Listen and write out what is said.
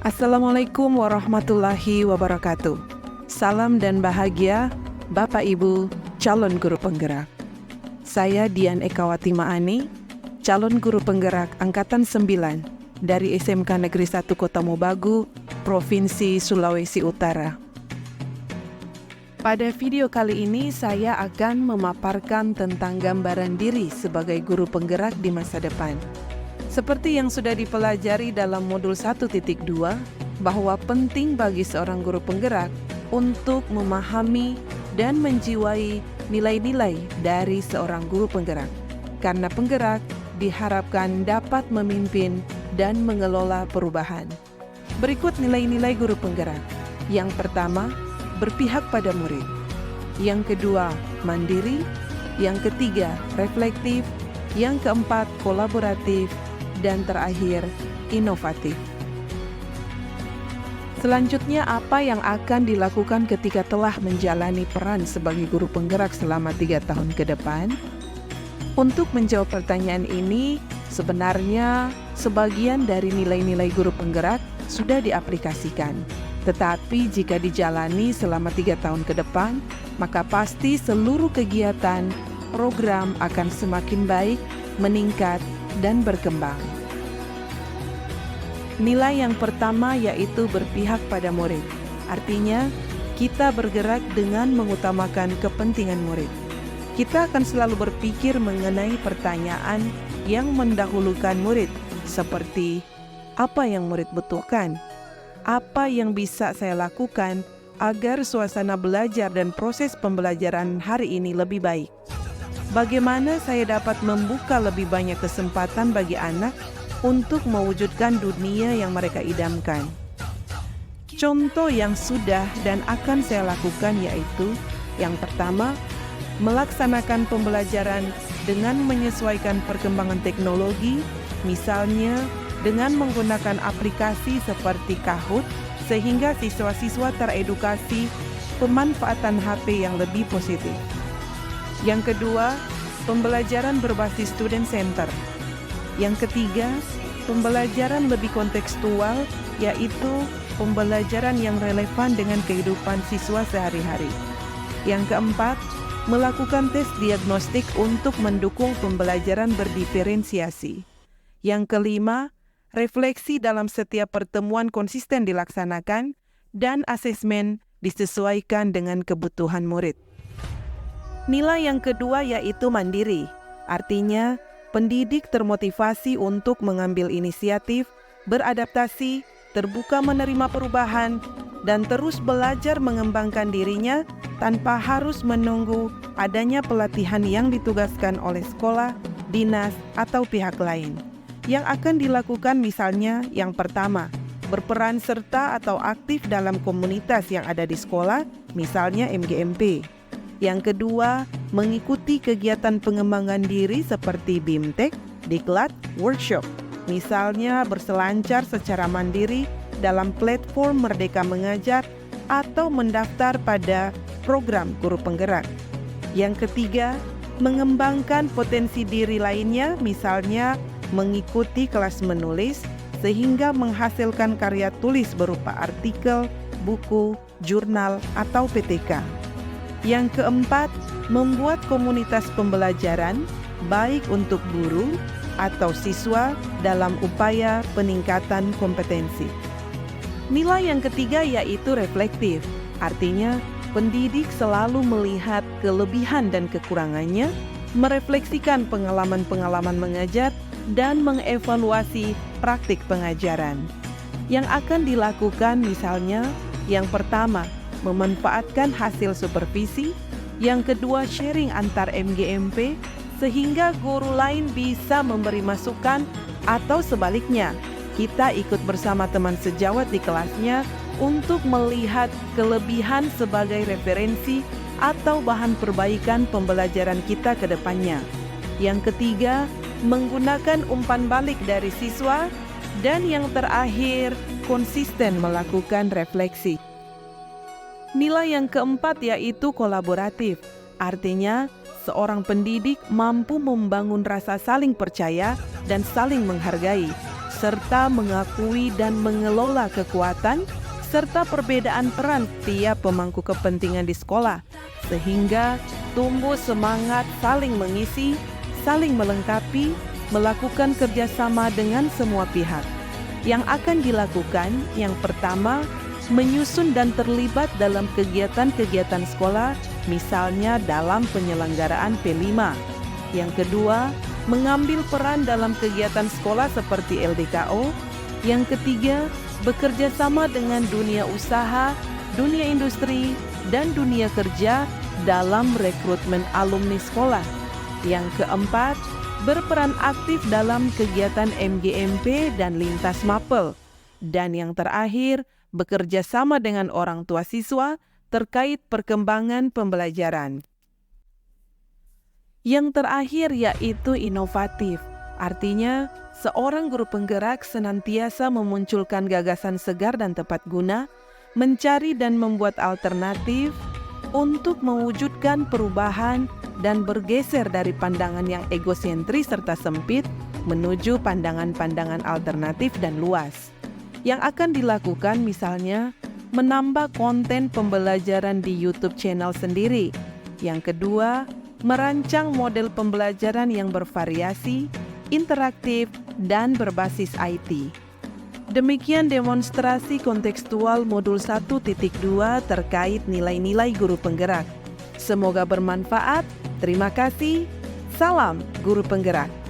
Assalamualaikum warahmatullahi wabarakatuh. Salam dan bahagia Bapak Ibu calon guru penggerak. Saya Dian Ekawati Maani, calon guru penggerak Angkatan 9 dari SMK Negeri 1 Kota Mobagu, Provinsi Sulawesi Utara. Pada video kali ini saya akan memaparkan tentang gambaran diri sebagai guru penggerak di masa depan. Seperti yang sudah dipelajari dalam modul 1.2, bahwa penting bagi seorang guru penggerak untuk memahami dan menjiwai nilai-nilai dari seorang guru penggerak. Karena penggerak diharapkan dapat memimpin dan mengelola perubahan. Berikut nilai-nilai guru penggerak. Yang pertama, berpihak pada murid. Yang kedua, mandiri. Yang ketiga, reflektif. Yang keempat, kolaboratif. Dan terakhir, inovatif. Selanjutnya, apa yang akan dilakukan ketika telah menjalani peran sebagai guru penggerak selama 3 tahun ke depan? Untuk menjawab pertanyaan ini, sebenarnya sebagian dari nilai-nilai guru penggerak sudah diaplikasikan. Tetapi jika dijalani selama 3 tahun ke depan, maka pasti seluruh kegiatan, program akan semakin baik, meningkat, dan berkembang. Nilai yang pertama yaitu berpihak pada murid. Artinya, kita bergerak dengan mengutamakan kepentingan murid. Kita akan selalu berpikir mengenai pertanyaan yang mendahulukan murid, seperti apa yang murid butuhkan, apa yang bisa saya lakukan agar suasana belajar dan proses pembelajaran hari ini lebih baik. Bagaimana saya dapat membuka lebih banyak kesempatan bagi anak untuk mewujudkan dunia yang mereka idamkan. Contoh yang sudah dan akan saya lakukan yaitu, yang pertama, melaksanakan pembelajaran dengan menyesuaikan perkembangan teknologi, misalnya dengan menggunakan aplikasi seperti Kahoot, sehingga siswa-siswa teredukasi pemanfaatan HP yang lebih positif. Yang kedua, pembelajaran berbasis student center. Yang ketiga, pembelajaran lebih kontekstual, yaitu pembelajaran yang relevan dengan kehidupan siswa sehari-hari. Yang keempat, melakukan tes diagnostik untuk mendukung pembelajaran berdiferensiasi. Yang kelima, refleksi dalam setiap pertemuan konsisten dilaksanakan dan asesmen disesuaikan dengan kebutuhan murid. Nilai yang kedua yaitu mandiri. Artinya, pendidik termotivasi untuk mengambil inisiatif, beradaptasi, terbuka menerima perubahan, dan terus belajar mengembangkan dirinya tanpa harus menunggu adanya pelatihan yang ditugaskan oleh sekolah, dinas, atau pihak lain. Yang akan dilakukan misalnya yang pertama, berperan serta atau aktif dalam komunitas yang ada di sekolah, misalnya MGMP. Yang kedua, mengikuti kegiatan pengembangan diri seperti BIMTEK, Diklat, workshop. Misalnya berselancar secara mandiri dalam platform Merdeka Mengajar atau mendaftar pada program guru penggerak. Yang ketiga, mengembangkan potensi diri lainnya, misalnya mengikuti kelas menulis sehingga menghasilkan karya tulis berupa artikel, buku, jurnal, atau PTK. Yang keempat, membuat komunitas pembelajaran baik untuk guru atau siswa dalam upaya peningkatan kompetensi. Nilai yang ketiga yaitu reflektif. Artinya, pendidik selalu melihat kelebihan dan kekurangannya, merefleksikan pengalaman-pengalaman mengajar, dan mengevaluasi praktik pengajaran. Yang akan dilakukan misalnya, yang pertama, memanfaatkan hasil supervisi, yang kedua sharing antar MGMP, sehingga guru lain bisa memberi masukan, atau sebaliknya, kita ikut bersama teman sejawat di kelasnya untuk melihat kelebihan sebagai referensi atau bahan perbaikan pembelajaran kita ke depannya. Yang ketiga, menggunakan umpan balik dari siswa, dan yang terakhir, konsisten melakukan refleksi. Nilai yang keempat yaitu kolaboratif. Artinya, seorang pendidik mampu membangun rasa saling percaya dan saling menghargai, serta mengakui dan mengelola kekuatan serta perbedaan peran tiap pemangku kepentingan di sekolah, sehingga tumbuh semangat saling mengisi, saling melengkapi, melakukan kerjasama dengan semua pihak. Yang akan dilakukan, yang pertama, menyusun dan terlibat dalam kegiatan-kegiatan sekolah, misalnya dalam penyelenggaraan P5. Yang kedua, mengambil peran dalam kegiatan sekolah seperti LDKO. Yang ketiga, bekerja sama dengan dunia usaha, dunia industri, dan dunia kerja dalam rekrutmen alumni sekolah. Yang keempat, berperan aktif dalam kegiatan MGMP dan lintas mapel. Dan yang terakhir, bekerja sama dengan orang tua siswa terkait perkembangan pembelajaran. Yang terakhir yaitu inovatif. Artinya, seorang guru penggerak senantiasa memunculkan gagasan segar dan tepat guna, mencari dan membuat alternatif untuk mewujudkan perubahan dan bergeser dari pandangan yang egosentris serta sempit menuju pandangan-pandangan alternatif dan luas. Yang akan dilakukan misalnya menambah konten pembelajaran di YouTube channel sendiri. Yang kedua, merancang model pembelajaran yang bervariasi, interaktif, dan berbasis IT. Demikian demonstrasi kontekstual modul 1.2 terkait nilai-nilai guru penggerak. Semoga bermanfaat. Terima kasih. Salam Guru Penggerak.